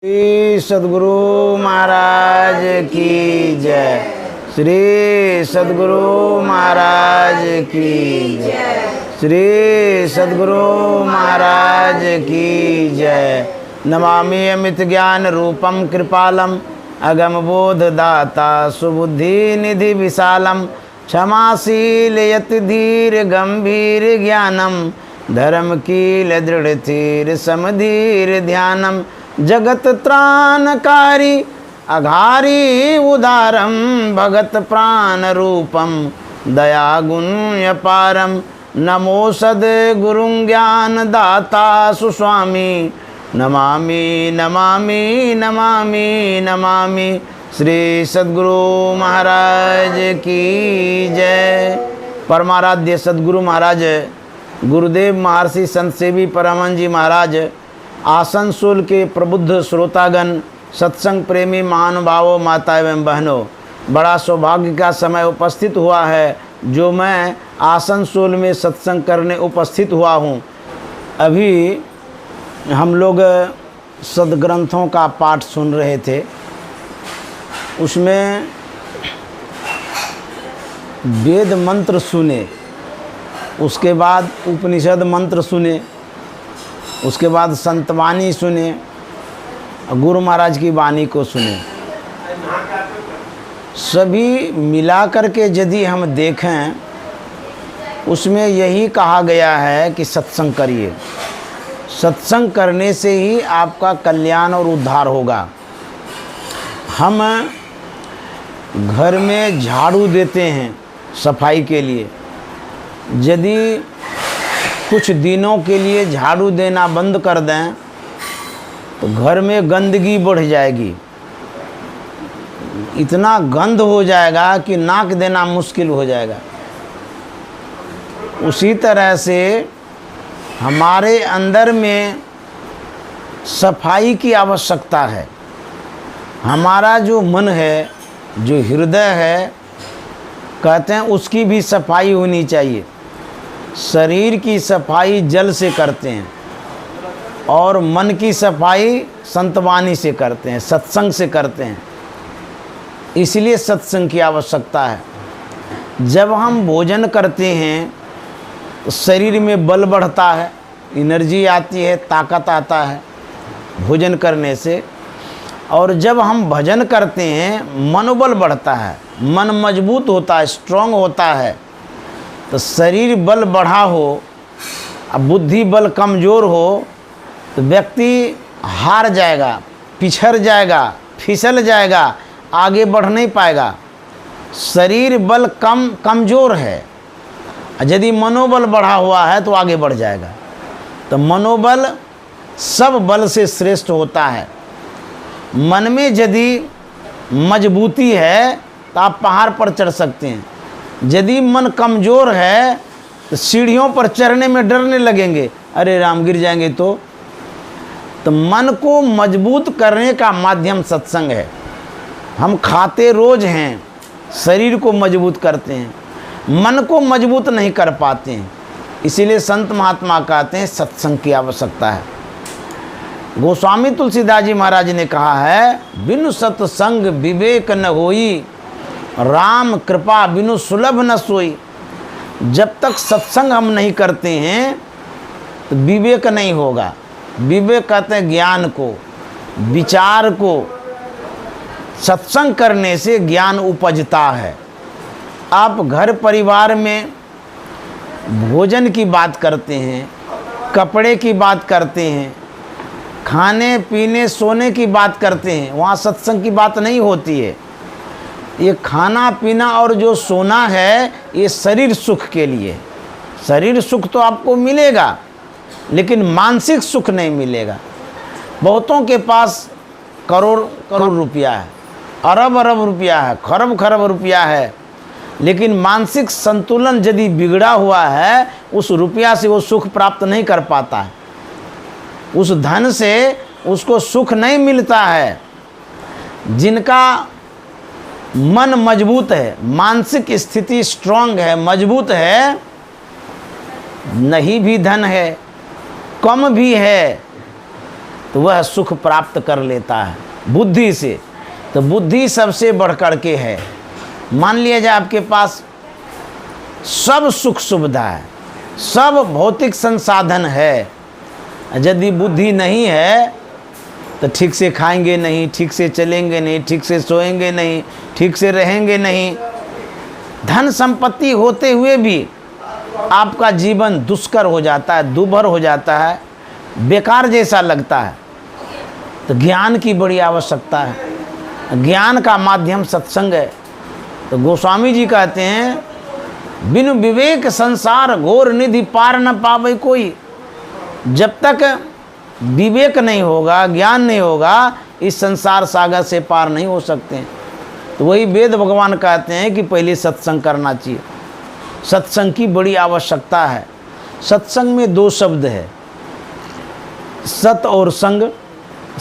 श्री सद्गुरु महाराज की जय। श्री सद्गुरु महाराज की जय। श्री सद्गुरु महाराज की जय। नमामि अमित ज्ञान रूपम कृपालम अगम बोध दाता सुबुद्धि निधि विशालम क्षमाशील यति धीर गंभीर ज्ञानम धर्म कील दृढ़ थीर समधीर ध्यानम जगत त्राणकारी अघारी उदारम भगत प्राण रूपम दया गुण अपारम नमो सद गुरु ज्ञान दाता सुस्वामी नमामि नमामि नमामि नमामि श्री सद्गुरु महाराज की जय। परमाराध्य सद्गुरु महाराज गुरुदेव महर्षि संत सेवी परमहंस जी महाराज, आसनसोल के प्रबुद्ध श्रोतागण, सत्संग प्रेमी महानुभावों, माता एवं बहनों, बड़ा सौभाग्य का समय उपस्थित हुआ है जो मैं आसनसोल में सत्संग करने उपस्थित हुआ हूँ। अभी हम लोग सदग्रंथों का पाठ सुन रहे थे, उसमें वेद मंत्र सुने, उसके बाद उपनिषद मंत्र सुने, उसके बाद संतवाणी सुने, गुरु महाराज की वाणी को सुने। सभी मिलाकर के यदि हम देखें, उसमें यही कहा गया है कि सत्संग करिए। सत्संग करने से ही आपका कल्याण और उद्धार होगा। हम घर में झाड़ू देते हैं सफाई के लिए, यदि कुछ दिनों के लिए झाड़ू देना बंद कर दें तो घर में गंदगी बढ़ जाएगी, इतना गंद हो जाएगा कि नाक देना मुश्किल हो जाएगा। उसी तरह से हमारे अंदर में सफाई की आवश्यकता है। हमारा जो मन है, जो हृदय है, कहते हैं उसकी भी सफाई होनी चाहिए। शरीर की सफाई जल से करते हैं और मन की सफाई संतवाणी से करते हैं, सत्संग से करते हैं। इसलिए सत्संग की आवश्यकता है। जब हम भोजन करते हैं तो शरीर में बल बढ़ता है, एनर्जी आती है, ताकत आता है भोजन करने से। और जब हम भजन करते हैं मनोबल बढ़ता है, मन मजबूत होता है, स्ट्रांग होता है। तो शरीर बल बढ़ा हो, अब बुद्धि बल कमज़ोर हो तो व्यक्ति हार जाएगा, पिछड़ जाएगा, फिसल जाएगा, आगे बढ़ नहीं पाएगा। शरीर बल कमज़ोर है, यदि मनोबल बढ़ा हुआ है तो आगे बढ़ जाएगा। तो मनोबल सब बल से श्रेष्ठ होता है। मन में यदि मजबूती है तो आप पहाड़ पर चढ़ सकते हैं। यदि मन कमज़ोर है तो सीढ़ियों पर चढ़ने में डरने लगेंगे, अरे राम गिर जाएंगे तो मन को मजबूत करने का माध्यम सत्संग है। हम खाते रोज हैं, शरीर को मजबूत करते हैं, मन को मजबूत नहीं कर पाते हैं। इसीलिए संत महात्मा कहते हैं सत्संग की आवश्यकता है। गोस्वामी तुलसीदास जी महाराज ने कहा है, बिनु सत्संग विवेक न होई, राम कृपा बिनु सुलभ न सोई। जब तक सत्संग हम नहीं करते हैं तो विवेक नहीं होगा। विवेक कहते हैं ज्ञान को, विचार को। सत्संग करने से ज्ञान उपजता है। आप घर परिवार में भोजन की बात करते हैं, कपड़े की बात करते हैं, खाने पीने सोने की बात करते हैं, वहाँ सत्संग की बात नहीं होती है। ये खाना पीना और जो सोना है ये शरीर सुख के लिए। शरीर सुख तो आपको मिलेगा लेकिन मानसिक सुख नहीं मिलेगा। बहुतों के पास करोड़ करोड़ रुपया है, अरब अरब रुपया है, खरब खरब रुपया है, लेकिन मानसिक संतुलन यदि बिगड़ा हुआ है उस रुपया से वो सुख प्राप्त नहीं कर पाता है। उस धन से उसको सुख नहीं मिलता है। जिनका मन मजबूत है, मानसिक स्थिति स्ट्रांग है, मजबूत है, नहीं भी धन है, कम भी है, तो वह सुख प्राप्त कर लेता है बुद्धि से। तो बुद्धि सबसे बढ़ कर के है। मान लिया जाए आपके पास सब सुख सुविधा है, सब भौतिक संसाधन है, यदि बुद्धि नहीं है तो ठीक से खाएंगे नहीं, ठीक से चलेंगे नहीं, ठीक से सोएंगे नहीं, ठीक से रहेंगे नहीं। धन संपत्ति होते हुए भी आपका जीवन दुष्कर हो जाता है, दुभर हो जाता है, बेकार जैसा लगता है। तो ज्ञान की बड़ी आवश्यकता है। ज्ञान का माध्यम सत्संग है। तो गोस्वामी जी कहते हैं बिनु विवेक संसार घोर निधि पार न पावे कोई। जब तक विवेक नहीं होगा, ज्ञान नहीं होगा, इस संसार सागर से पार नहीं हो सकते। तो वही वेद भगवान कहते हैं कि पहले सत्संग करना चाहिए। सत्संग की बड़ी आवश्यकता है। सत्संग में दो शब्द है, सत और संग।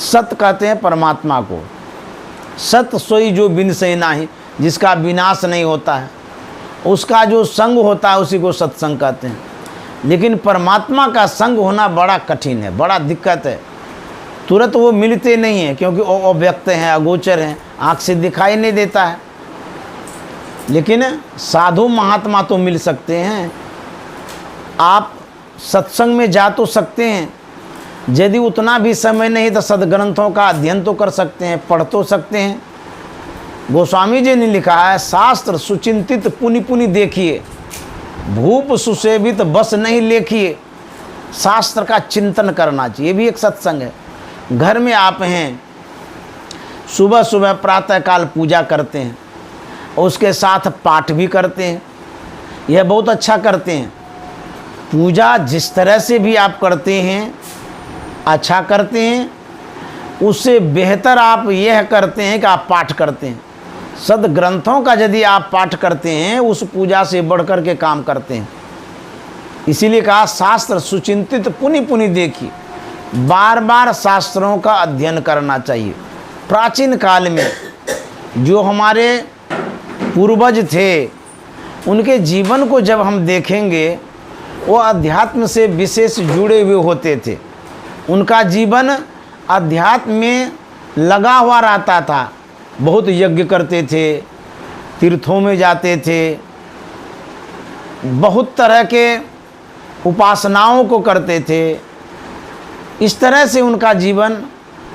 सत कहते हैं परमात्मा को। सत सोई जो बिनसे नाही, जिसका विनाश नहीं होता है, उसका जो संग होता है उसी को सत्संग कहते हैं। लेकिन परमात्मा का संग होना बड़ा कठिन है, बड़ा दिक्कत है। तुरंत वो मिलते नहीं हैं, क्योंकि वो अव्यक्त हैं, अगोचर हैं, आँख से दिखाई नहीं देता है। लेकिन साधु महात्मा तो मिल सकते हैं। आप सत्संग में जा तो सकते हैं, यदि उतना भी समय नहीं तो सद्ग्रंथों का अध्ययन तो कर सकते हैं, पढ़ तो सकते हैं। गोस्वामी जी ने लिखा है, शास्त्र सुचिंतित पुनि पुनि देखिए, भूप सुसेवित बस नहीं लेखिए। शास्त्र का चिंतन करना चाहिए, ये भी एक सत्संग है। घर में आप हैं, सुबह सुबह प्रातःकाल पूजा करते हैं, उसके साथ पाठ भी करते हैं, यह बहुत अच्छा करते हैं। पूजा जिस तरह से भी आप करते हैं अच्छा करते हैं, उससे बेहतर आप यह करते हैं कि आप पाठ करते हैं। सद्ग्रंथों का यदि आप पाठ करते हैं, उस पूजा से बढ़कर के काम करते हैं। इसीलिए कहा शास्त्र सुचिंतित पुनि पुनि देखिए। बार बार शास्त्रों का अध्ययन करना चाहिए। प्राचीन काल में जो हमारे पूर्वज थे, उनके जीवन को जब हम देखेंगे, वो अध्यात्म से विशेष जुड़े हुए होते थे। उनका जीवन अध्यात्म में लगा हुआ रहता था। बहुत यज्ञ करते थे, तीर्थों में जाते थे, बहुत तरह के उपासनाओं को करते थे। इस तरह से उनका जीवन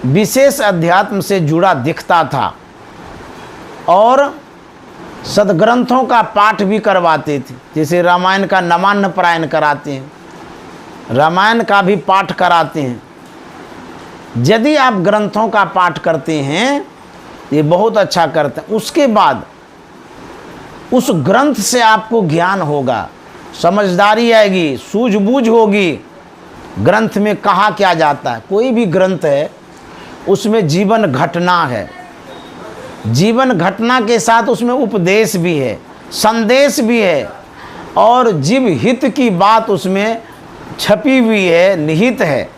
विशेष अध्यात्म से जुड़ा दिखता था। और सद्ग्रंथों का पाठ भी करवाते थे, जैसे रामायण का नवान्न पारायण कराते हैं, रामायण का भी पाठ कराते हैं। यदि आप ग्रंथों का पाठ करते हैं, ये बहुत अच्छा करते हैं। उसके बाद उस ग्रंथ से आपको ज्ञान होगा, समझदारी आएगी, सूझबूझ होगी। ग्रंथ में कहा क्या जाता है, कोई भी ग्रंथ है उसमें जीवन घटना है, जीवन घटना के साथ उसमें उपदेश भी है, संदेश भी है, और जीव हित की बात उसमें छपी हुई है, निहित है।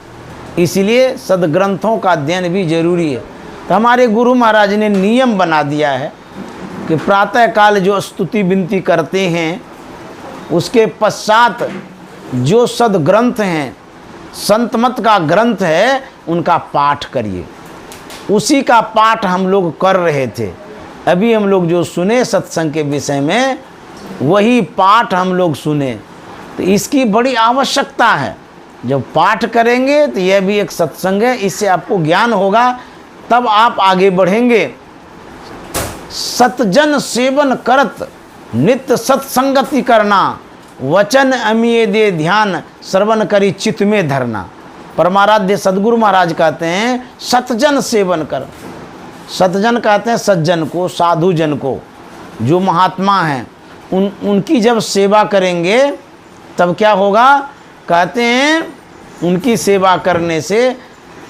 इसलिए सद्ग्रंथों का अध्ययन भी जरूरी है। तो हमारे गुरु महाराज ने नियम बना दिया है कि प्रातःकाल जो स्तुति विनती करते हैं, उसके पश्चात जो सद्ग्रंथ हैं, संत मत का ग्रंथ है, उनका पाठ करिए। उसी का पाठ हम लोग कर रहे थे। अभी हम लोग जो सुने सत्संग के विषय में, वही पाठ हम लोग सुने। तो इसकी बड़ी आवश्यकता है। जब पाठ करेंगे तो यह भी एक सत्संग है, इससे आपको ज्ञान होगा, तब आप आगे बढ़ेंगे। सतजन सेवन करत नित्य सत्संगति करना, वचन अमिय दे ध्यान श्रवण करी चित्त में धरना। परमाराध्य सदगुरु महाराज कहते हैं सतजन सेवन कर। सतजन कहते हैं सज्जन को, साधु जन को, जो महात्मा हैं, उनकी जब सेवा करेंगे तब क्या होगा। कहते हैं उनकी सेवा करने से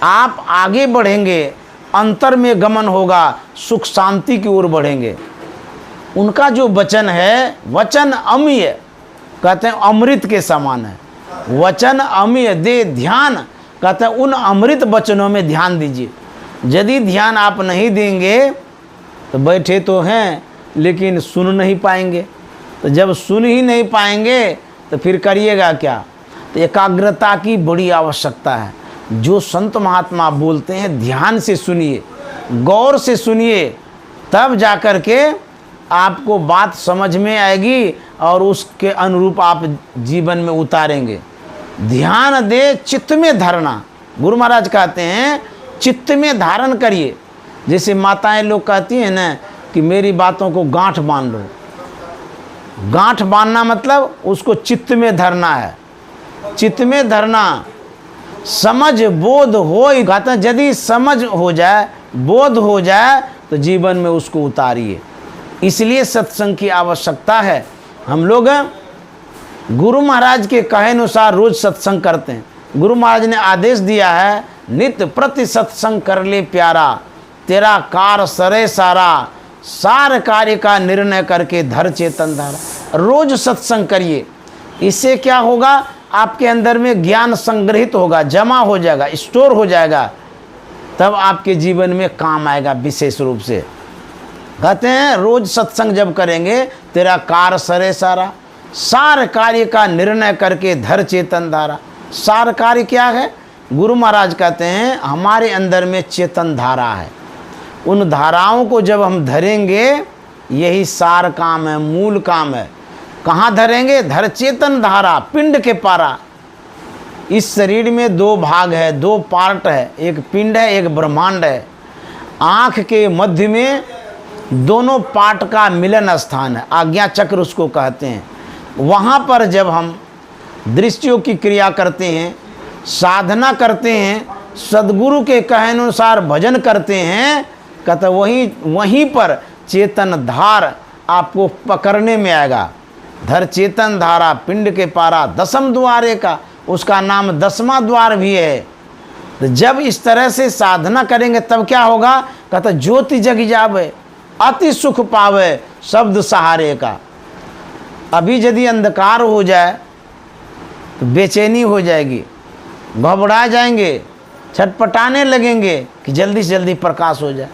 आप आगे बढ़ेंगे, अंतर में गमन होगा, सुख शांति की ओर बढ़ेंगे। उनका जो वचन है, वचन अमीय, कहते हैं अमृत के समान है। वचन अमीय दे ध्यान, कहते हैं उन अमृत वचनों में ध्यान दीजिए। यदि ध्यान आप नहीं देंगे तो बैठे तो हैं लेकिन सुन नहीं पाएंगे। तो जब सुन ही नहीं पाएंगे तो फिर करिएगा क्या। तो एकाग्रता की बड़ी आवश्यकता है। जो संत महात्मा बोलते हैं ध्यान से सुनिए, गौर से सुनिए, तब जाकर के आपको बात समझ में आएगी और उसके अनुरूप आप जीवन में उतारेंगे। ध्यान दे, चित्त में धरना। गुरु महाराज कहते हैं चित्त में धारण करिए। जैसे माताएं लोग कहती हैं ना कि मेरी बातों को गांठ बांध लो। गांठ बांधना मतलब उसको चित्त में धरना है। चित्त में धरना, समझ बोध हो, कहते हैं यदि समझ हो जाए, बोध हो जाए तो जीवन में उसको उतारिए। इसलिए सत्संग की आवश्यकता है। हम लोग गुरु महाराज के कहे अनुसार रोज सत्संग करते हैं। गुरु महाराज ने आदेश दिया है, नित्य प्रति सत्संग कर ले प्यारा, तेरा कार सरे सारा, सार कार्य का निर्णय करके धर चेतन धारा। रोज सत्संग करिए। इससे क्या होगा, आपके अंदर में ज्ञान संग्रहित होगा, जमा हो जाएगा, स्टोर हो जाएगा, तब आपके जीवन में काम आएगा विशेष रूप से। कहते हैं रोज सत्संग जब करेंगे, तेरा कार सरे सारा, सार कार्य का निर्णय करके धर चेतन धारा। सार कार्य क्या है? गुरु महाराज कहते हैं हमारे अंदर में चेतन धारा है। उन धाराओं को जब हम धरेंगे, यही सार काम है, मूल काम है। कहाँ धरेंगे? धर चेतन धारा, पिंड के पारा। इस शरीर में दो भाग है, दो पार्ट है, एक पिंड है, एक ब्रह्मांड है। आँख के मध्य में दोनों पार्ट का मिलन स्थान है, आज्ञा चक्र उसको कहते हैं। वहाँ पर जब हम दृष्टियों की क्रिया करते हैं, साधना करते हैं, सद्गुरु के कहे अनुसार भजन करते हैं, कहते वहीं पर चेतन धार आपको पकड़ने में आएगा। धर चेतन धारा, पिंड के पारा, दसम द्वारे का, उसका नाम 10वां द्वार भी है। तो जब इस तरह से साधना करेंगे तब क्या होगा? कहता ज्योति जग जावे, अति सुख पावे, शब्द सहारे का। अभी यदि अंधकार हो जाए तो बेचैनी हो जाएगी, घबरा जाएंगे, छटपटाने लगेंगे कि जल्दी से जल्दी प्रकाश हो जाए।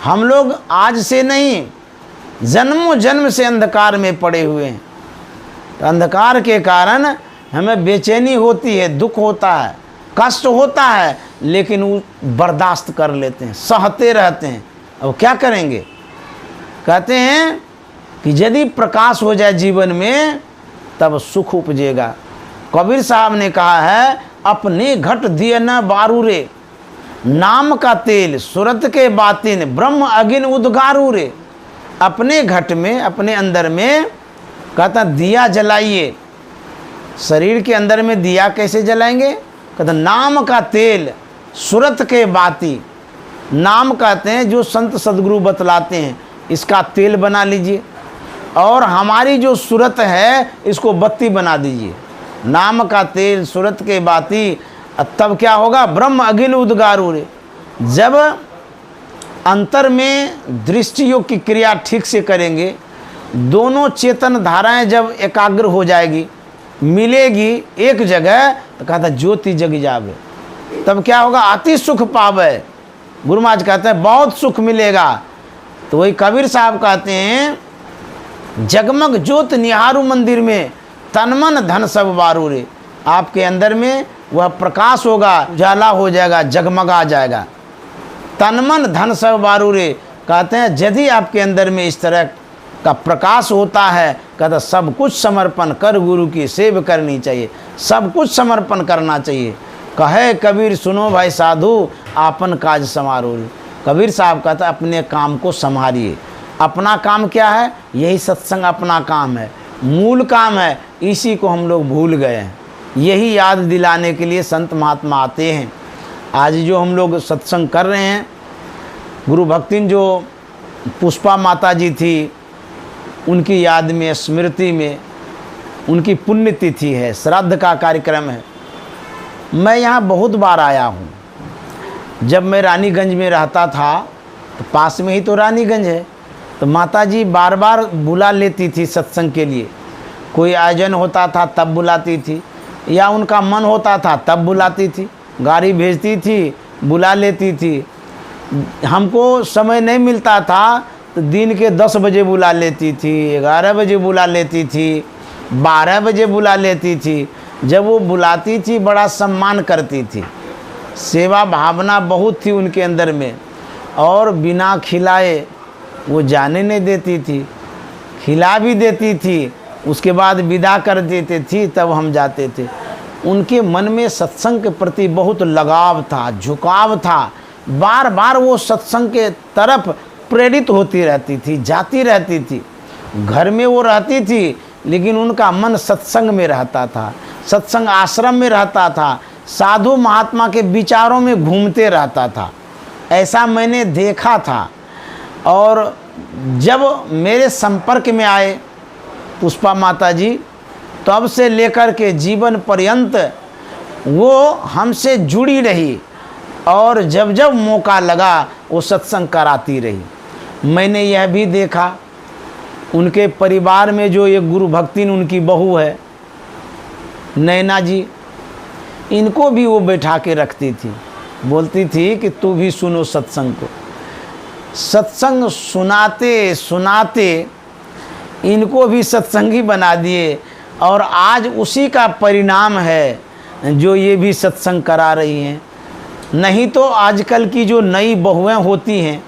हम लोग आज से नहीं, जन्मों जन्म से अंधकार में पड़े हुए हैं। तो अंधकार के कारण हमें बेचैनी होती है, दुख होता है, कष्ट होता है, लेकिन वो बर्दाश्त कर लेते हैं, सहते रहते हैं। अब क्या करेंगे? कहते हैं कि यदि प्रकाश हो जाए जीवन में तब सुख उपजेगा। कबीर साहब ने कहा है, अपने घट दिए न बारू रे, नाम का तेल सुरत के बातिन, ब्रह्म अगिन उद्गारू रे। अपने घट में, अपने अंदर में कहता दिया जलाइए। शरीर के अंदर में दिया कैसे जलाएंगे? कहता नाम का तेल सुरत के बाती। नाम कहते हैं जो संत सद्गुरु बतलाते हैं, इसका तेल बना लीजिए और हमारी जो सूरत है इसको बत्ती बना दीजिए। नाम का तेल सूरत के बाती, तब क्या होगा? ब्रह्म अगिन उद्गारू रे। जब अंतर में दृष्टियों की क्रिया ठीक से करेंगे, दोनों चेतन धाराएं जब एकाग्र हो जाएगी, मिलेगी एक जगह, तो कहता ज्योति जग जावे। तब क्या होगा? अति सुख पावे। गुरु महाराज कहते हैं बहुत सुख मिलेगा। तो वही कबीर साहब कहते हैं जगमग ज्योत निहारू मंदिर में, तन मन धन सब बारू रे। आपके अंदर में वह प्रकाश होगा, उजाला हो जाएगा, जगमगा जाएगा। तन मन धन सब बारू रे। कहते हैं यदि आपके अंदर में इस तरह का प्रकाश होता है, कहता सब कुछ समर्पण कर गुरु की सेवा करनी चाहिए, सब कुछ समर्पण करना चाहिए। कहे कबीर सुनो भाई साधु, आपन काज समारो रे। कबीर साहब कहता है अपने काम को संभालिए। अपना काम क्या है? यही सत्संग अपना काम है, मूल काम है। इसी को हम लोग भूल गए हैं। यही याद दिलाने के लिए संत महात्मा आते हैं। आज जो हम लोग सत्संग कर रहे हैं, गुरु भक्तिन जो पुष्पा माता जी थी, उनकी याद में, स्मृति में, उनकी पुण्यतिथि है, श्राद्ध का कार्यक्रम है। मैं यहाँ बहुत बार आया हूँ। जब मैं रानीगंज में रहता था तो पास में ही तो रानीगंज है, तो माता जी बार बार बुला लेती थी सत्संग के लिए। कोई आयोजन होता था तब बुलाती थी, या उनका मन होता था तब बुलाती थी, गाड़ी भेजती थी, बुला लेती थी। हमको समय नहीं मिलता था तो दिन के 10 बजे बुला लेती थी, 11 बजे बुला लेती थी, 12 बजे बुला लेती थी। जब वो बुलाती थी बड़ा सम्मान करती थी। सेवा भावना बहुत थी उनके अंदर में, और बिना खिलाए वो जाने नहीं देती थी, खिला भी देती थी, उसके बाद विदा कर देती थी, तब हम जाते थे। उनके मन में सत्संग के प्रति बहुत लगाव था, झुकाव था, बार बार वो सत्संग के तरफ प्रेरित होती रहती थी, जाती रहती थी। घर में वो रहती थी लेकिन उनका मन सत्संग में रहता था, सत्संग आश्रम में रहता था, साधु महात्मा के विचारों में घूमते रहता था। ऐसा मैंने देखा था। और जब मेरे संपर्क में आए पुष्पा माता जी, तब से लेकर के जीवन पर्यंत वो हमसे जुड़ी रही, और जब जब मौका लगा वो सत्संग कराती रही। मैंने यह भी देखा उनके परिवार में जो एक गुरु भक्तिन उनकी बहू है नैना जी, इनको भी वो बैठा के रखती थी, बोलती थी कि तू भी सुनो सत्संग को। सत्संग सुनाते सुनाते इनको भी सत्संगी बना दिए, और आज उसी का परिणाम है जो ये भी सत्संग करा रही हैं। नहीं तो आजकल की जो नई बहुएं होती हैं,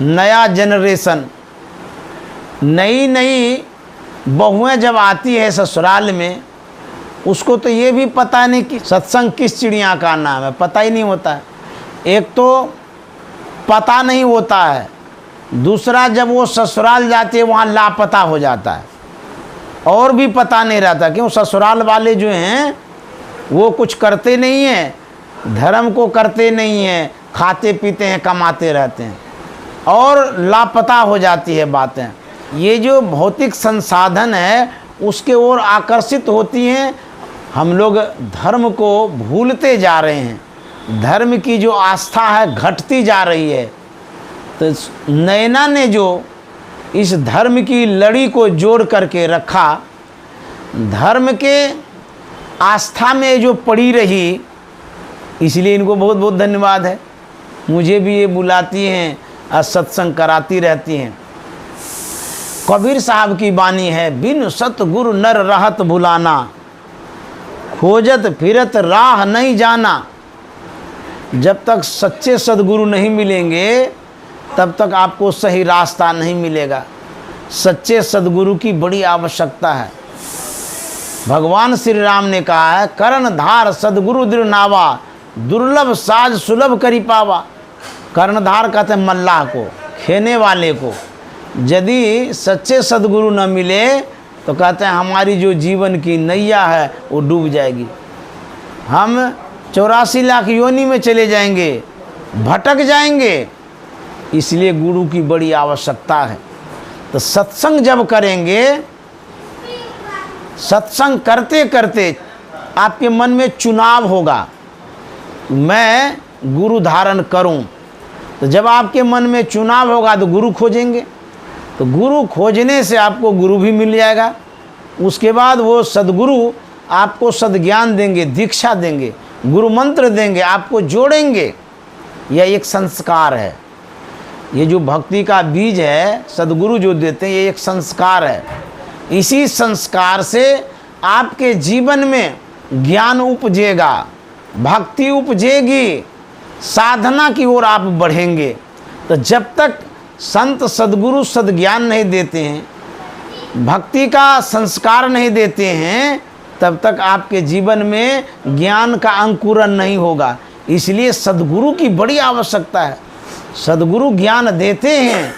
नया जनरेशन, नई नई बहुएं जब आती है ससुराल में, उसको तो ये भी पता नहीं कि सत्संग किस चिड़िया का नाम है, पता ही नहीं होता है। एक तो पता नहीं होता है, दूसरा जब वो ससुराल जाती है वहाँ लापता हो जाता है, और भी पता नहीं रहता। क्यों? ससुराल वाले जो हैं वो कुछ करते नहीं हैं, धर्म को करते नहीं हैं, खाते पीते हैं, कमाते रहते हैं, और लापता हो जाती है बातें। ये जो भौतिक संसाधन है उसके ओर आकर्षित होती हैं। हम लोग धर्म को भूलते जा रहे हैं, धर्म की जो आस्था है घटती जा रही है। तो नैना ने जो इस धर्म की लड़ी को जोड़ करके रखा, धर्म के आस्था में जो पड़ी रही, इसलिए इनको बहुत बहुत धन्यवाद है। मुझे भी ये बुलाती हैं और सत्संग कराती रहती हैं। कबीर साहब की वाणी है, बिन सतगुरु नर रहत भुलाना, खोजत फिरत राह नहीं जाना। जब तक सच्चे सदगुरु नहीं मिलेंगे तब तक आपको सही रास्ता नहीं मिलेगा। सच्चे सदगुरु की बड़ी आवश्यकता है। भगवान श्री राम ने कहा है, करण धार सदगुरु दृढ़ नावा, दुर्लभ साज सुलभ करी पावा। कर्णधार कहते हैं मल्लाह को, खेने वाले को। यदि सच्चे सदगुरु न मिले तो कहते हैं हमारी जो जीवन की नैया है वो डूब जाएगी, हम 84 लाख योनि में चले जाएंगे, भटक जाएंगे। इसलिए गुरु की बड़ी आवश्यकता है। तो सत्संग जब करेंगे, सत्संग करते करते आपके मन में चुनाव होगा, मैं गुरु धारण करूं। तो जब आपके मन में चुनाव होगा तो गुरु खोजेंगे, तो गुरु खोजने से आपको गुरु भी मिल जाएगा। उसके बाद वो सदगुरु आपको सद्ज्ञान देंगे, दीक्षा देंगे, गुरु मंत्र देंगे, आपको जोड़ेंगे। यह एक संस्कार है। ये जो भक्ति का बीज है सदगुरु जो देते हैं, ये एक संस्कार है। इसी संस्कार से आपके जीवन में ज्ञान उपजेगा, भक्ति उपजेगी, साधना की ओर आप बढ़ेंगे। तो जब तक संत सदगुरु सद्ज्ञान नहीं देते हैं, भक्ति का संस्कार नहीं देते हैं, तब तक आपके जीवन में ज्ञान का अंकुरन नहीं होगा। इसलिए सदगुरु की बड़ी आवश्यकता है। सदगुरु ज्ञान देते हैं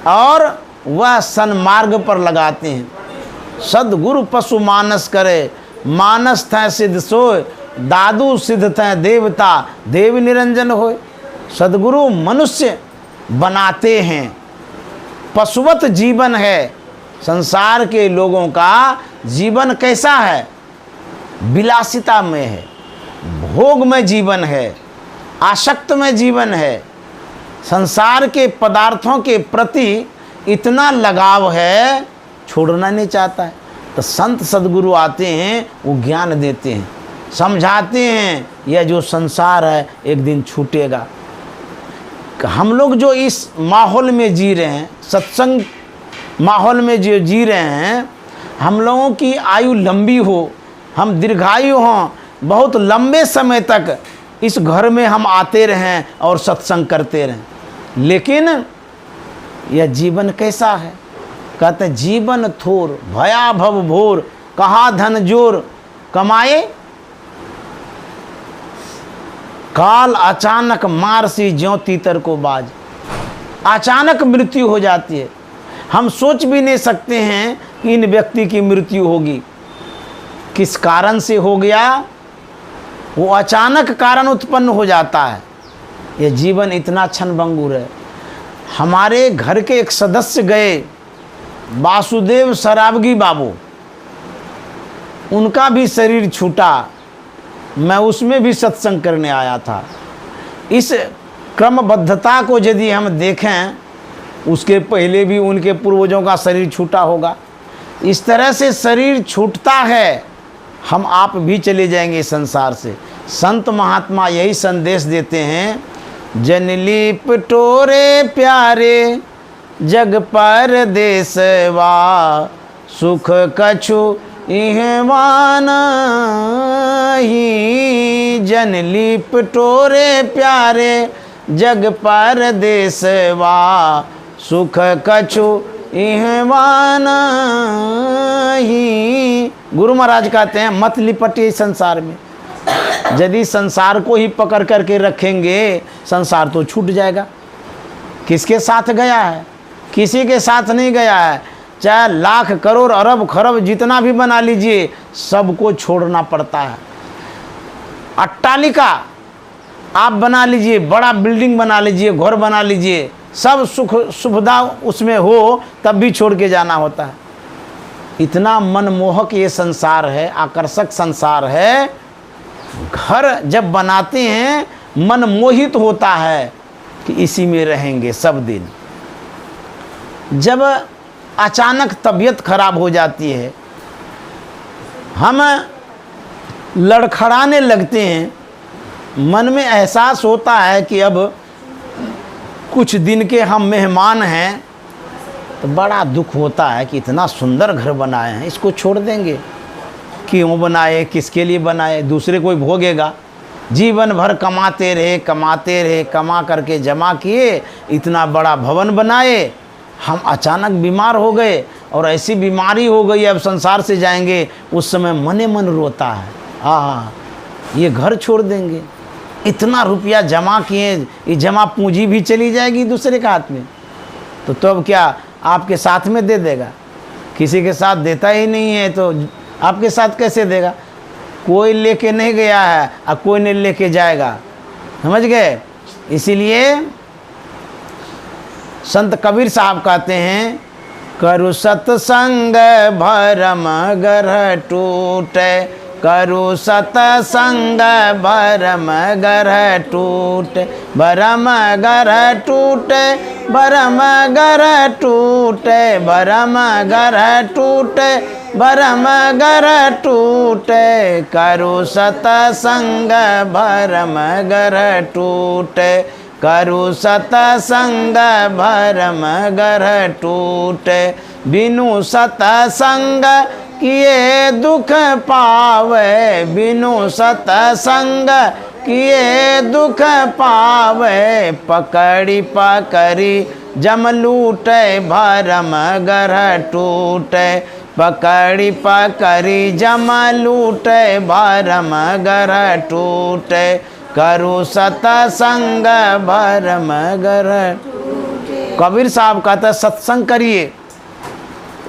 और वह सन्मार्ग पर लगाते हैं। सदगुरु पशु मानस करे, मानस थे सिद्ध सोय, दादू सिद्ध थे देवता, देव निरंजन होय। सदगुरु मनुष्य बनाते हैं। पशुवत जीवन है। संसार के लोगों का जीवन कैसा है? विलासिता में है, भोग में जीवन है, आसक्त में जीवन है। संसार के पदार्थों के प्रति इतना लगाव है, छोड़ना नहीं चाहता है। तो संत सदगुरु आते हैं, वो ज्ञान देते हैं, समझाते हैं, यह जो संसार है एक दिन छूटेगा। हम लोग जो इस माहौल में जी रहे हैं, सत्संग माहौल में जो जी रहे हैं, हम लोगों की आयु लंबी हो, हम दीर्घायु हों, बहुत लंबे समय तक इस घर में हम आते रहें और सत्संग करते रहें, लेकिन यह जीवन कैसा है? कहते जीवन थोर भया भव भोर, कहा धन जोर कमाए, काल अचानक मार सी ज्यों तीतर को बाज। अचानक मृत्यु हो जाती है, हम सोच भी नहीं सकते हैं कि इन व्यक्ति की मृत्यु होगी। किस कारण से हो गया? वो अचानक कारण उत्पन्न हो जाता है। ये जीवन इतना क्षणभंगुर है। हमारे घर के एक सदस्य गए, वासुदेव सरावगी बाबू, उनका भी शरीर छूटा। मैं उसमें भी सत्संग करने आया था। इस क्रमबद्धता को यदि हम देखें, उसके पहले भी उनके पूर्वजों का शरीर छूटा होगा। इस तरह से शरीर छूटता है, हम आप भी चले जाएंगे इस संसार से। संत महात्मा यही संदेश देते हैं, जनली पटोरे प्यारे जग पर देसवा, सुख कछु इहवान ही। जनली पटोरे प्यारे जग पर देसवा, सुख कछु इहवान ही। गुरु महाराज कहते हैं मत लिपटिए संसार में। यदि संसार को ही पकड़ करके रखेंगे, संसार तो छूट जाएगा। किसके साथ गया है? किसी के साथ नहीं गया है। चाहे लाख करोड़ अरब खरब जितना भी बना लीजिए, सबको छोड़ना पड़ता है। अट्टालिका आप बना लीजिए, बड़ा बिल्डिंग बना लीजिए, घर बना लीजिए, सब सुख सुविधा उसमें हो, तब भी छोड़ के जाना होता है। इतना मनमोहक ये संसार है, आकर्षक संसार है। घर जब बनाते हैं, मन मोहित होता है कि इसी में रहेंगे सब दिन। जब अचानक तबीयत खराब हो जाती है, हम लड़खड़ाने लगते हैं, मन में एहसास होता है कि अब कुछ दिन के हम मेहमान हैं, तो बड़ा दुख होता है कि इतना सुंदर घर बनाए हैं, इसको छोड़ देंगे। क्यों बनाए, किसके लिए बनाए? दूसरे कोई भोगेगा। जीवन भर कमाते रहे, कमा करके जमा किए, इतना बड़ा भवन बनाए, हम अचानक बीमार हो गए और ऐसी बीमारी हो गई, अब संसार से जाएंगे। उस समय मने मन रोता है, हाँ ये घर छोड़ देंगे, इतना रुपया जमा किए, ये जमा पूंजी भी चली जाएगी दूसरे के हाथ में। तो अब क्या आपके साथ में दे देगा? किसी के साथ देता ही नहीं है, तो आपके साथ कैसे देगा? कोई लेके नहीं गया है और कोई नहीं लेके जाएगा, समझ गए? इसीलिए संत कबीर साहब कहते हैं, करु सत्संग भरम गर्ह टूटे, करु सत्संग भरम गर्ह टूटे, भरम गर्ह टूटे, भरम गर्ह टूटे, भरम गर्ह टूटे, भरम गर्ह टूटे, करु सत्संग भरम गर्ह टूटे, करु सत्संग भरम गर्ह टूटे, बिनु सत्संग किए दुख पावे, बिनु सत्संग किए दुख पावे, पकड़ी पकड़ी जम लूटे, भरम गर्ह टूटे, पकड़ी पकड़ी जम लूटे, भरम गर्ह टूटे, करु सत्संग भरम गर्ह। कबीर साहब कहता है सत्संग करिए।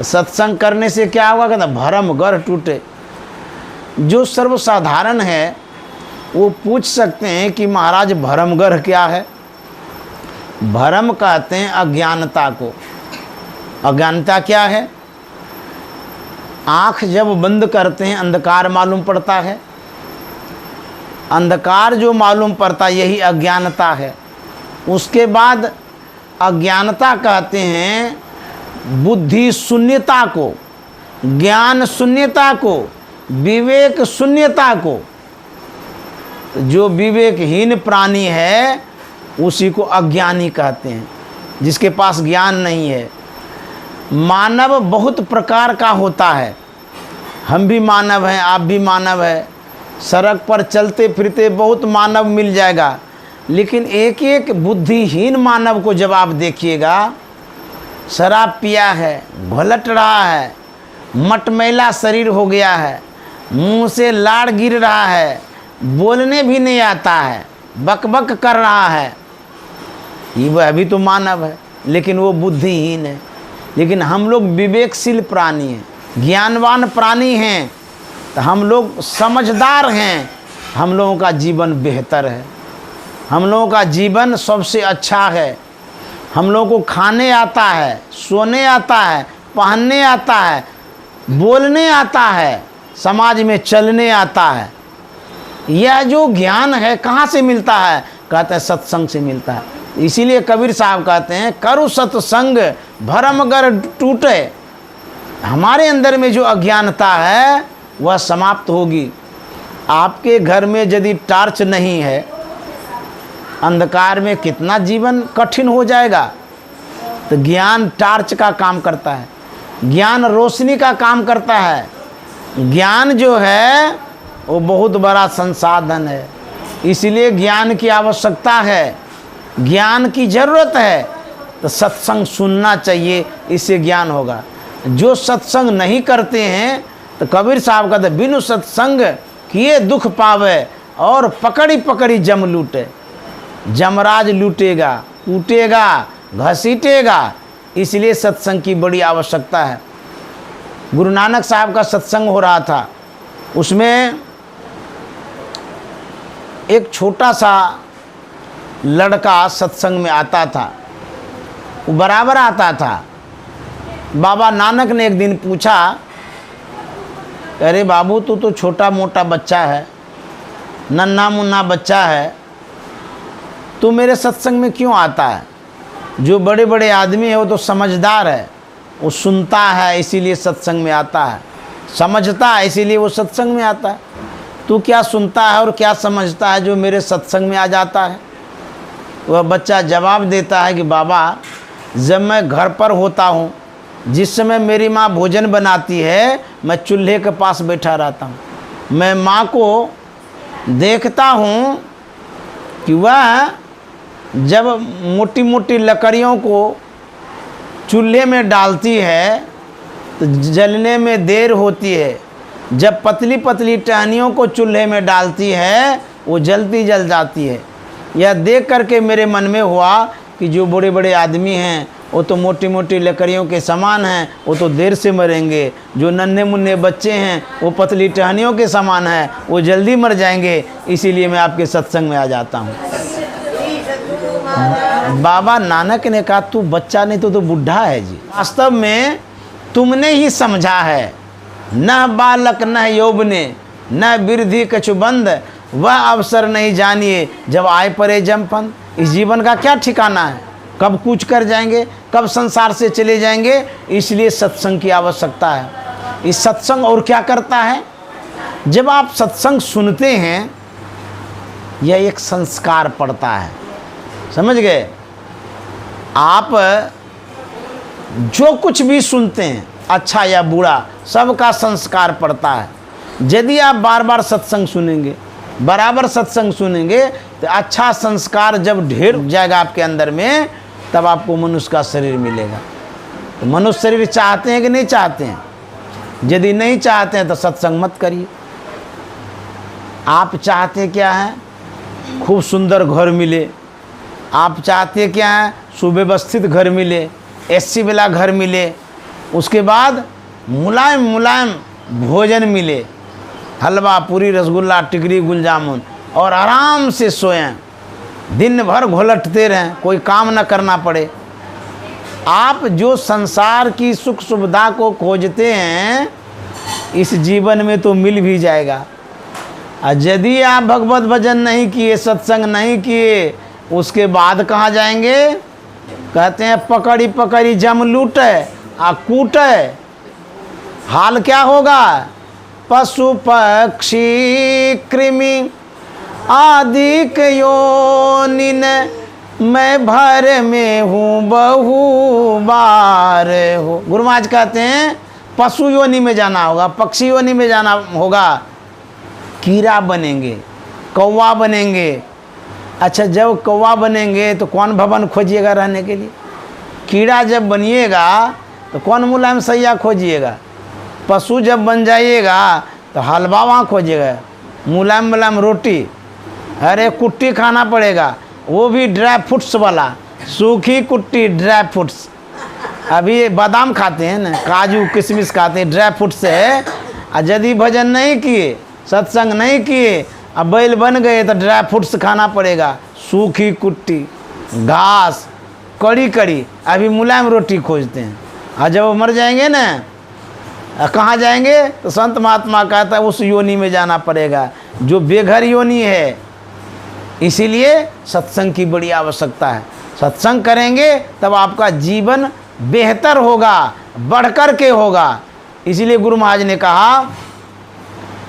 सत्संग करने से क्या होगा? कहता भरम गर्ह टूटे। जो सर्वसाधारण है वो पूछ सकते हैं कि महाराज भरम गर्ह क्या है? भरम कहते हैं अज्ञानता को। अज्ञानता क्या है? आँख जब बंद करते हैं अंधकार मालूम पड़ता है। अंधकार जो मालूम पड़ता यही अज्ञानता है। उसके बाद अज्ञानता कहते हैं बुद्धि शून्यता को, ज्ञान शून्यता को, विवेक शून्यता को। जो विवेकहीन प्राणी है उसी को अज्ञानी कहते हैं, जिसके पास ज्ञान नहीं है। मानव बहुत प्रकार का होता है। हम भी मानव हैं, आप भी मानव है। सड़क पर चलते फिरते बहुत मानव मिल जाएगा, लेकिन एक एक बुद्धिहीन मानव को जब आप देखिएगा, शराब पिया है, घोलट रहा है, मटमैला शरीर हो गया है, मुंह से लाड़ गिर रहा है, बोलने भी नहीं आता है, बकबक कर रहा है, ये वह भी तो मानव है, लेकिन वो बुद्धिहीन है। लेकिन हम लोग विवेकशील प्राणी हैं, ज्ञानवान प्राणी हैं, तो हम लोग समझदार हैं, हम लोगों का जीवन बेहतर है, हम लोगों का जीवन सबसे अच्छा है। हम लोगों को खाने आता है, सोने आता है, पहनने आता है, बोलने आता है, समाज में चलने आता है। यह जो ज्ञान है कहाँ से मिलता है? कहते हैं सत्संग से मिलता है। इसीलिए कबीर साहब कहते हैं करु सत्संग भरम गर टूटे। हमारे अंदर में जो अज्ञानता है वह समाप्त होगी। आपके घर में यदि टार्च नहीं है, अंधकार में कितना जीवन कठिन हो जाएगा। तो ज्ञान टार्च का काम करता है, ज्ञान रोशनी का काम करता है। ज्ञान जो है वो बहुत बड़ा संसाधन है, इसलिए ज्ञान की आवश्यकता है, ज्ञान की ज़रूरत है। तो सत्संग सुनना चाहिए, इससे ज्ञान होगा। जो सत्संग नहीं करते हैं तो कबीर साहब कहते बिनु सत्संग किए दुख पावे और पकड़ी पकड़ी जम लूटे। जमराज लूटेगा, कूटेगा, घसीटेगा, इसलिए सत्संग की बड़ी आवश्यकता है। गुरु नानक साहब का सत्संग हो रहा था, उसमें एक छोटा सा लड़का सत्संग में आता था, वो बराबर आता था। बाबा नानक ने एक दिन पूछा, अरे बाबू तू तो छोटा मोटा बच्चा है, नन्हा मुन्ना बच्चा है, तू मेरे सत्संग में क्यों आता है? जो बड़े बड़े आदमी है वो तो समझदार है, वो सुनता है इसीलिए सत्संग में आता है, समझता है इसीलिए वो सत्संग में आता है। तू क्या सुनता है और क्या समझता है जो मेरे सत्संग में आ जाता है? वह बच्चा जवाब देता है कि बाबा जब मैं घर पर होता हूँ, जिस समय मेरी माँ भोजन बनाती है, मैं चूल्हे के पास बैठा रहता हूँ। मैं माँ को देखता हूँ कि वह जब मोटी मोटी लकड़ियों को चूल्हे में डालती है तो जलने में देर होती है, जब पतली पतली टहनियों को चूल्हे में डालती है वो जलती जल जाती है। यह देख करके मेरे मन में हुआ कि जो बड़े बड़े आदमी हैं वो तो मोटी मोटी लकड़ियों के समान हैं, वो तो देर से मरेंगे। जो नन्हे मुन्ने बच्चे हैं वो पतली टहनियों के समान हैं, वो जल्दी मर जाएंगे, इसीलिए मैं आपके सत्संग में आ जाता हूँ। बाबा नानक ने कहा तू बच्चा नहीं तो बूढ़ा है जी। वास्तव में तुमने ही समझा है, न बालक न यौवने न वृद्धि कछु बंद, वह अवसर नहीं जानिए जब आए परे जमपन। इस जीवन का क्या ठिकाना है, कब कूच कर जाएंगे, कब संसार से चले जाएंगे। इसलिए सत्संग की आवश्यकता है। इस सत्संग और क्या करता है, जब आप सत्संग सुनते हैं यह एक संस्कार पड़ता है, समझ गए। आप जो कुछ भी सुनते हैं अच्छा या बुरा, सबका संस्कार पड़ता है। यदि आप बार बार सत्संग सुनेंगे, बराबर सत्संग सुनेंगे, तो अच्छा संस्कार जब ढेर जाएगा आपके अंदर में, तब आपको मनुष्य का शरीर मिलेगा। तो मनुष्य शरीर चाहते हैं कि नहीं चाहते हैं? यदि नहीं चाहते हैं तो सत्संग मत करिए। आप चाहते क्या हैं? खूब सुंदर घर मिले। आप चाहते क्या हैं? सुव्यवस्थित घर मिले, एसी वाला घर मिले, उसके बाद मुलायम मुलायम भोजन मिले, हलवा पूरी रसगुल्ला टिकरी गुल जामुन, और आराम से सोएं, दिन भर घोलटते रहें, कोई काम ना करना पड़े। आप जो संसार की सुख सुविधा को खोजते हैं इस जीवन में तो मिल भी जाएगा। और यदि आप भगवत भजन नहीं किए, सत्संग नहीं किए, उसके बाद कहाँ जाएंगे? कहते हैं पकड़ी पकड़ी जम लूटे आ कूटे। हाल क्या होगा? पशु पक्षी कृमि आदि के योनिन मैं भर में हूँ बहु बार हो। गुरु महाराज कहते हैं पशु योनि में जाना होगा, पक्षी योनि में जाना होगा। कीड़ा बनेंगे, कौवा बनेंगे। अच्छा, जब कौवा बनेंगे तो कौन भवन खोजिएगा रहने के लिए? कीड़ा जब बनिएगा तो कौन मुलायम सैया खोजिएगा? पशु जब बन जाइएगा तो हलवा वहाँ खोजिएगा, मुलायम मुलायम रोटी, अरे कुट्टी खाना पड़ेगा, वो भी ड्राई फ्रूट्स वाला, सूखी कुट्टी ड्राई फ्रूट्स। अभी बादाम खाते हैं ना, काजू किशमिश खाते हैं, ड्राई फ्रूट्स है। और यदि भजन नहीं किए, सत्संग नहीं किए, अब बैल बन गए तो ड्राई फ्रूट्स खाना पड़ेगा, सूखी कुट्टी, घास, कड़ी कड़ी। अभी मुलायम रोटी खोजते हैं, और जब वो मर जाएंगे ना, कहाँ जाएंगे? तो संत महात्मा कहता है उस योनि में जाना पड़ेगा जो बेघर योनि है। इसीलिए सत्संग की बड़ी आवश्यकता है। सत्संग करेंगे तब आपका जीवन बेहतर होगा, बढ़कर के होगा। इसीलिए गुरु महाराज ने कहा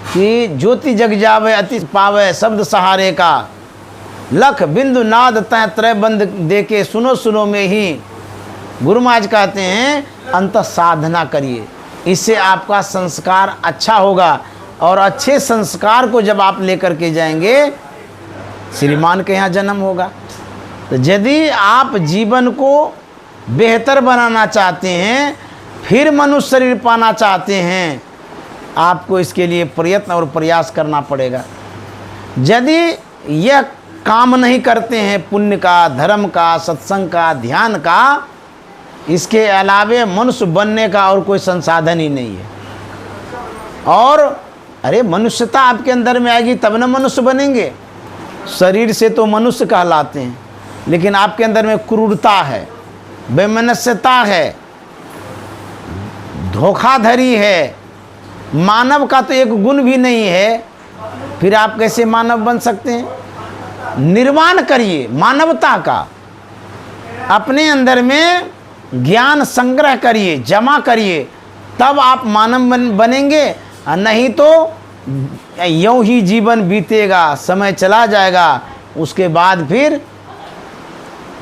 कि ज्योति जग जावे अति पावे शब्द सहारे का, लख बिंदु नाद तय त्रय बंद देके सुनो सुनो में ही। गुरु महाराज कहते हैं अंत साधना करिए, इससे आपका संस्कार अच्छा होगा। और अच्छे संस्कार को जब आप लेकर के जाएंगे, श्रीमान के यहाँ जन्म होगा। तो यदि आप जीवन को बेहतर बनाना चाहते हैं, फिर मनुष्य शरीर पाना चाहते हैं, आपको इसके लिए प्रयत्न और प्रयास करना पड़ेगा। यदि यह काम नहीं करते हैं, पुण्य का, धर्म का, सत्संग का, ध्यान का, इसके अलावे मनुष्य बनने का और कोई संसाधन ही नहीं है। और अरे मनुष्यता आपके अंदर में आएगी तब ना मनुष्य बनेंगे। शरीर से तो मनुष्य कहलाते हैं, लेकिन आपके अंदर में क्रूरता है, बेमनस्यता है, धोखाधड़ी है, मानव का तो एक गुण भी नहीं है, फिर आप कैसे मानव बन सकते हैं? निर्माण करिए मानवता का, अपने अंदर में ज्ञान संग्रह करिए, जमा करिए, तब आप मानव बनेंगे। नहीं तो यूं ही जीवन बीतेगा, समय चला जाएगा, उसके बाद फिर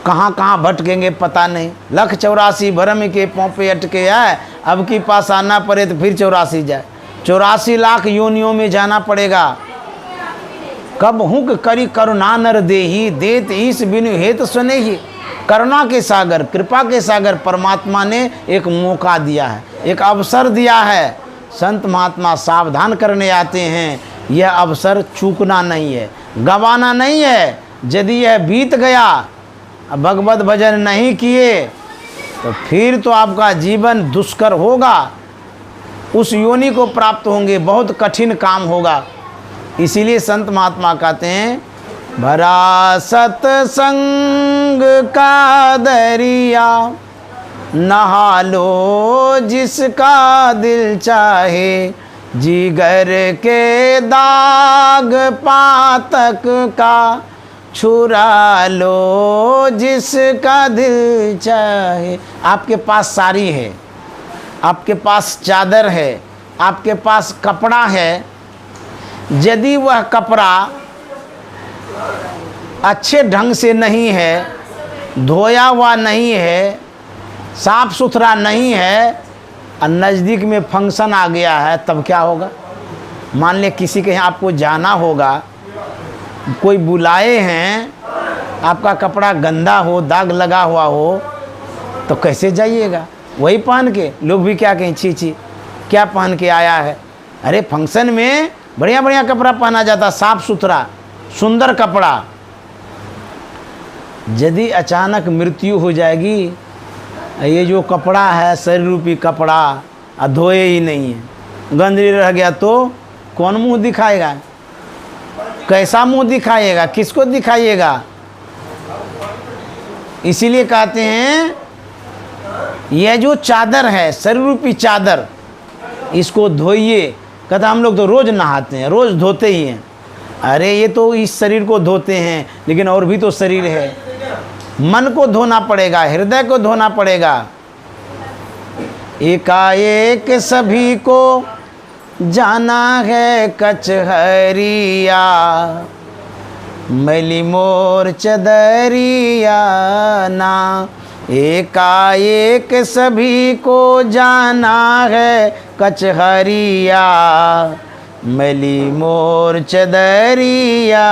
कहाँ कहाँ भटकेंगे पता नहीं। लख 84 भरम के पोंपे अटके आए, अब की पास आना पड़े तो फिर 84 जाए, 84 लाख योनियों में जाना पड़ेगा। कब हुक करी करुणा नर देही, देत ईस बिनु हेत सुने ही। करुणा के सागर, कृपा के सागर परमात्मा ने एक मौका दिया है, एक अवसर दिया है। संत महात्मा सावधान करने आते हैं, यह अवसर चूकना नहीं है, गंवाना नहीं है। यदि यह बीत गया, भगवत भजन नहीं किए, तो फिर तो आपका जीवन दुष्कर होगा, उस योनि को प्राप्त होंगे, बहुत कठिन काम होगा। इसीलिए संत महात्मा कहते हैं, भरा सत्संग का दरिया, नहा लो जिसका दिल चाहे, जिगर के दाग पातक का छुरा लो जिसका दिल चाहे। आपके पास साड़ी है, आपके पास चादर है, आपके पास कपड़ा है, यदि वह कपड़ा अच्छे ढंग से नहीं है, धोया हुआ नहीं है, साफ सुथरा नहीं है, और नज़दीक में फंक्शन आ गया है, तब क्या होगा? मान ले किसी के यहाँ आपको जाना होगा, कोई बुलाए हैं, आपका कपड़ा गंदा हो, दाग लगा हुआ हो, तो कैसे जाइएगा? वही पहन के लोग भी क्या कहें, छी छी क्या पहन के आया है। अरे फंक्शन में बढ़िया बढ़िया कपड़ा पहना जाता, साफ सुथरा सुंदर कपड़ा। यदि अचानक मृत्यु हो जाएगी, ये जो कपड़ा है शरीर रूपी कपड़ा धोए ही नहीं है, गंदगी रह गया, तो कौन मुंह दिखाएगा? कैसा मुंह दिखाइएगा? किसको दिखाइएगा? इसीलिए कहते हैं यह जो चादर है, शरीर रूपी चादर, इसको धोइए। कहता हम लोग तो रोज नहाते हैं, रोज धोते ही हैं। अरे ये तो इस शरीर को धोते हैं, लेकिन और भी तो शरीर है। मन को धोना पड़ेगा, हृदय को धोना पड़ेगा। एकाएक सभी को जाना है कचहरिया, मैली मोर चदरिया ना। एकाएक सभी को जाना है कचहरिया, मैली मोर चदरिया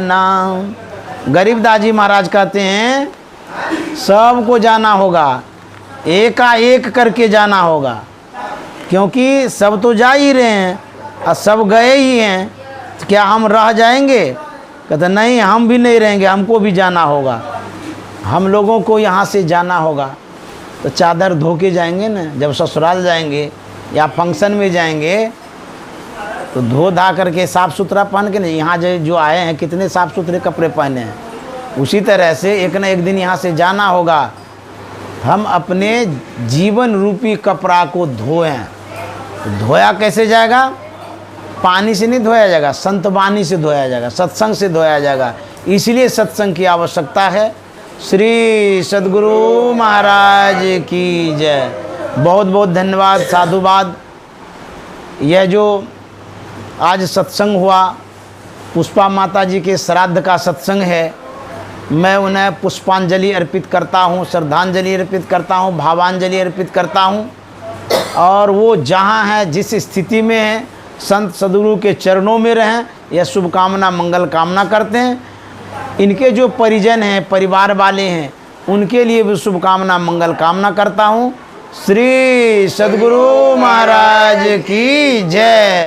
नाम। गरीबदास जी महाराज कहते हैं सबको जाना होगा, एकाएक करके जाना होगा, क्योंकि सब तो जा ही रहे हैं और सब गए ही हैं, तो क्या हम रह जाएंगे? कहते नहीं, हम भी नहीं रहेंगे, हमको भी जाना होगा, हम लोगों को यहाँ से जाना होगा। तो चादर धो के जाएंगे ना, जब ससुराल जाएंगे या फंक्शन में जाएंगे तो धो धा करके साफ़ सुथरा पहन के नहीं, यहाँ जो आए हैं कितने साफ़ सुथरे कपड़े पहने हैं। उसी तरह से एक न एक दिन यहाँ से जाना होगा, हम अपने जीवन रूपी कपड़ा को धोएं। तो धोया कैसे जाएगा? पानी से नहीं धोया जाएगा, संत वाणी से धोया जाएगा, सत्संग से धोया जाएगा। इसलिए सत्संग की आवश्यकता है। श्री सद्गुरु महाराज की जय। बहुत बहुत धन्यवाद, साधुवाद। यह जो आज सत्संग हुआ, पुष्पा माता जी के श्राद्ध का सत्संग है, मैं उन्हें पुष्पांजलि अर्पित करता हूँ, श्रद्धांजलि अर्पित करता हूँ, भावांजलि अर्पित करता हूँ। और वो जहाँ है, जिस स्थिति में है, संत सद्गुरु के चरणों में रहें, यह शुभकामना मंगल कामना करते हैं। इनके जो परिजन हैं, परिवार वाले हैं, उनके लिए भी शुभकामना मंगल कामना करता हूँ। श्री सद्गुरु महाराज की जय।